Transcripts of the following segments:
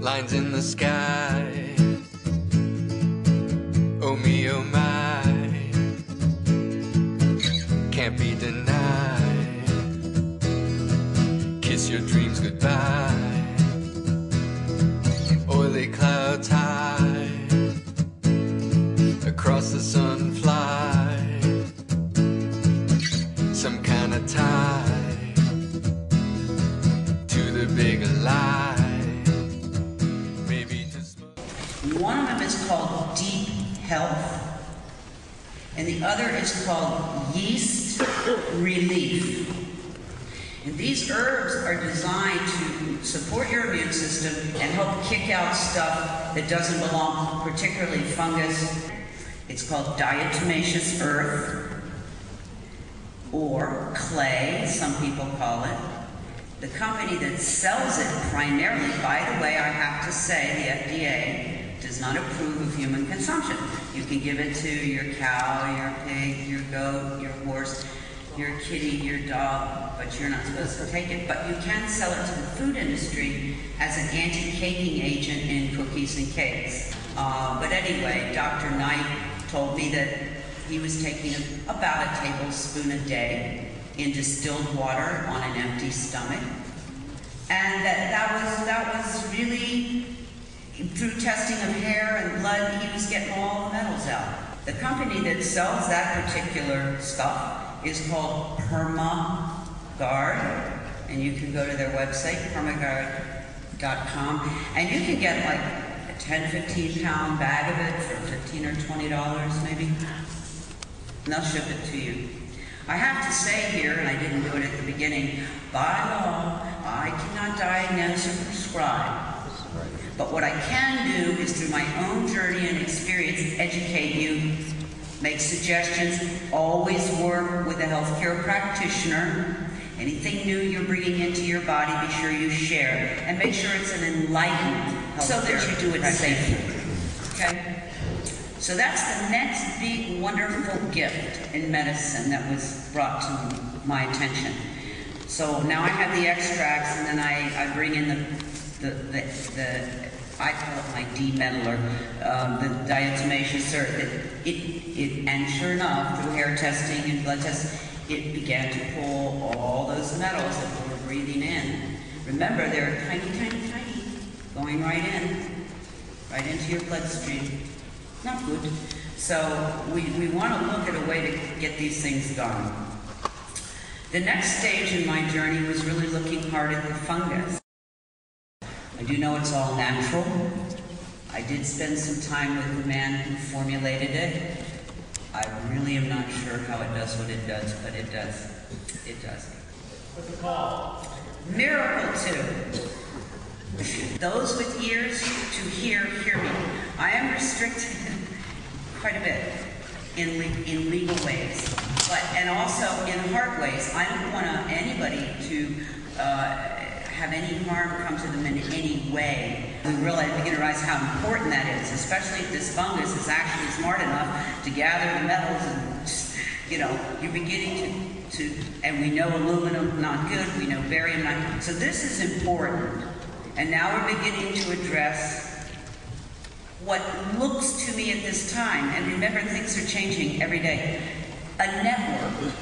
lines in the sky. Oh me, oh my, can't be denied. Kiss your dreams goodbye. Oily clouds high, across the sun fly. Some kind of tie to the big lie. Maybe to smoke. One of them is called Deep Health, and the other is called Yeast Relief. And these herbs are designed to support your immune system and help kick out stuff that doesn't belong, particularly fungus. It's called diatomaceous earth, or clay, some people call it. The company that sells it primarily, by the way, I have to say, the FDA does not approve of human consumption. You can give it to your cow, your pig, your goat, your horse, your kitty, your dog, but you're not supposed to take it. But you can sell it to the food industry as an anti-caking agent in cookies and cakes. But anyway, Dr. Knight told me that he was taking about a tablespoon a day in distilled water on an empty stomach. And that was really, through testing of hair and blood, he was getting all the metals out. The company that sells that particular stuff is called PermaGuard, and you can go to their website, permaguard.com, and you can get like a 10, 15 pound bag of it for $15 or $20 maybe, and they'll ship it to you. I have to say here, and I didn't do it at the beginning, by law, I cannot diagnose or prescribe. But what I can do is, through my own journey and experience, educate you, make suggestions, always work with a healthcare practitioner. Anything new you're bringing into your body, be sure you share it. And make sure it's an enlightened healthcare so that you do it safely. Okay? So that's the next big, wonderful gift in medicine that was brought to my attention. So now I have the extracts, and then I bring in the I call it my demetaler, the diatomaceous earth. And sure enough, through hair testing and blood tests, it began to pull all those metals that we were breathing in. Remember, they're tiny, tiny, tiny, going right into your bloodstream. Not good. So we want to look at a way to get these things done. The next stage in my journey was really looking hard at the fungus. I do know it's all natural. I did spend some time with the man who formulated it. I really am not sure how it does what it does, but it does. It does. What's it called? Miracle 2. Those with ears to hear me. I am restricted quite a bit in legal ways, and also in heart ways. I don't want anybody to have any harm come to them in any way. We really begin to realize how important that is, especially if this fungus is actually smart enough to gather the metals and, you know, you're beginning to and we know aluminum not good, we know barium not good. So this is important. And now we're beginning to address what looks to me at this time, and remember, things are changing every day, a network.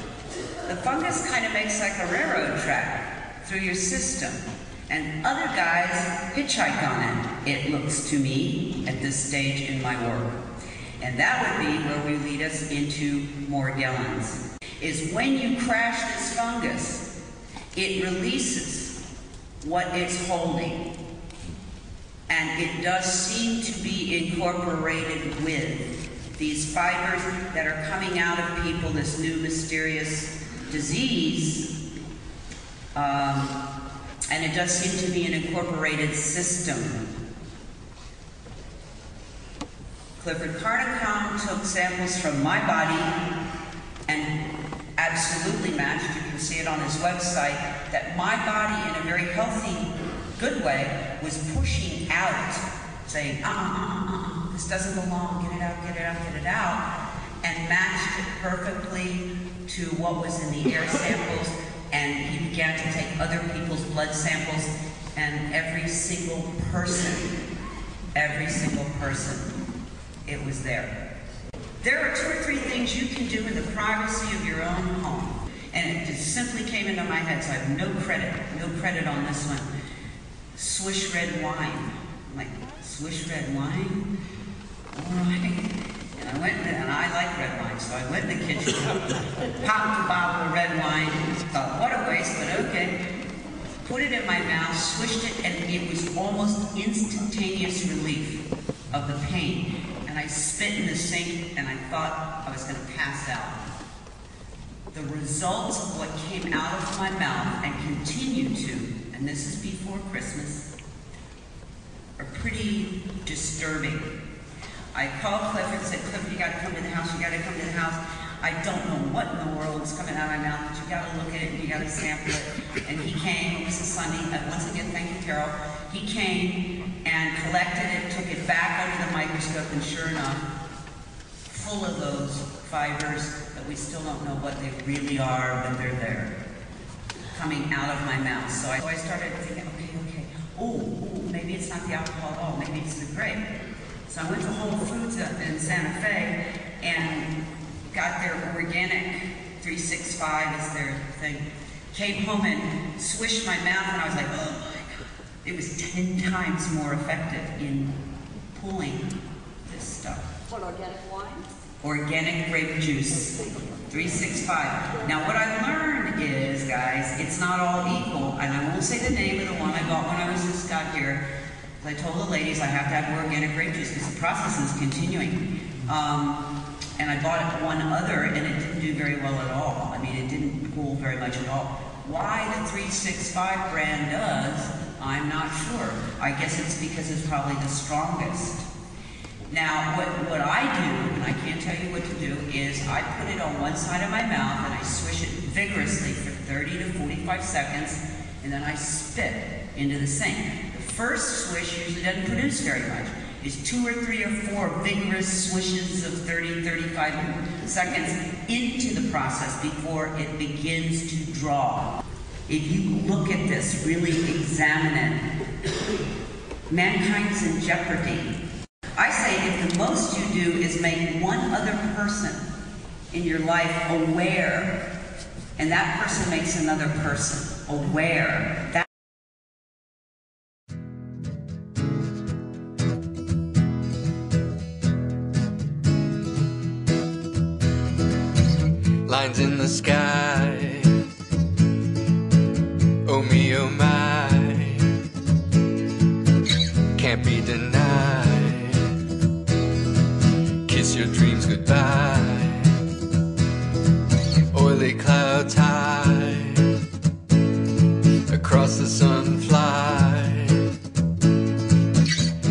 The fungus kind of makes like a railroad track through your system, and other guys hitchhike on it, it looks to me, at this stage in my work. And that would be where we lead us into Morgellons, is when you crash this fungus, it releases what it's holding. And it does seem to be incorporated with these fibers that are coming out of people, this new mysterious disease. And it does seem to be an incorporated system. Clifford Carnicom took samples from my body and absolutely matched, you can see it on his website, that my body in a very healthy, good way was pushing out, saying, this doesn't belong, get it out, get it out, get it out, and matched it perfectly to what was in the air samples. And he began to take other people's blood samples And every single person, it was there. There are 2 or 3 things you can do in the privacy of your own home. And it just simply came into my head, so I have no credit on this one. Swish red wine. I'm like, swish red wine? All right. And I went, and I like red wine, so I went in the kitchen, popped a bottle of red wine, thought, what a waste, but okay. Put it in my mouth, swished it, and it was almost instantaneous relief of the pain. And I spit in the sink, and I thought I was going to pass out. The results of what came out of my mouth and continue to, and this is before Christmas, are pretty disturbing. I called Clifford and said, Clifford, you got to come to the house, you got to come to the house. I don't know what in the world is coming out of my mouth, but you got to look at it and you got to sample it. And he came, it was a Sunday, and once again, thank you, Carol. He came and collected it, took it back under the microscope, and sure enough, full of those fibers that we still don't know what they really are, but they're there, coming out of my mouth. So I started thinking, okay, oh, maybe it's not the alcohol at all, maybe it's the grape. So I went to Whole Foods in Santa Fe and got their organic 365 is their thing. Came home and swished my mouth, and I was like, oh my God. It was 10 times more effective in pulling this stuff. What, organic wine? Organic grape juice, 365. Now what I learned is, guys, it's not all equal, and I won't say the name of the one I got when I was just got here. I told the ladies I have to have organic grape juice because the process is continuing. And I bought it one other, and it didn't do very well at all. I mean, it didn't cool very much at all. Why the 365 brand does, I'm not sure. I guess it's because it's probably the strongest. Now, what I do, and I can't tell you what to do, is I put it on one side of my mouth and I swish it vigorously for 30 to 45 seconds, and then I spit into the sink. The first swish usually doesn't produce very much. It's 2 or 3 or 4 vigorous swishes of 30, 35 seconds into the process before it begins to draw. If you look at this, really examine it, mankind's in jeopardy. I say if the most you do is make one other person in your life aware, and that person makes another person aware. Lines in the sky, oh me, oh my, can't be denied. Kiss your dreams goodbye. Oily clouds high, across the sun fly,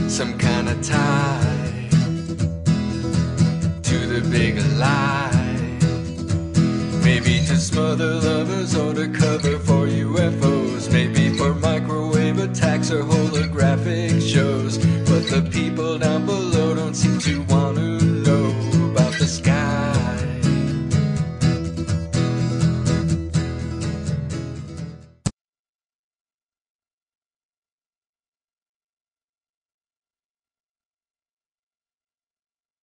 some kind of tie to the big lie. Maybe to smother lovers or to cover for UFOs. Maybe for microwave attacks or holographic shows. But the people down below don't seem to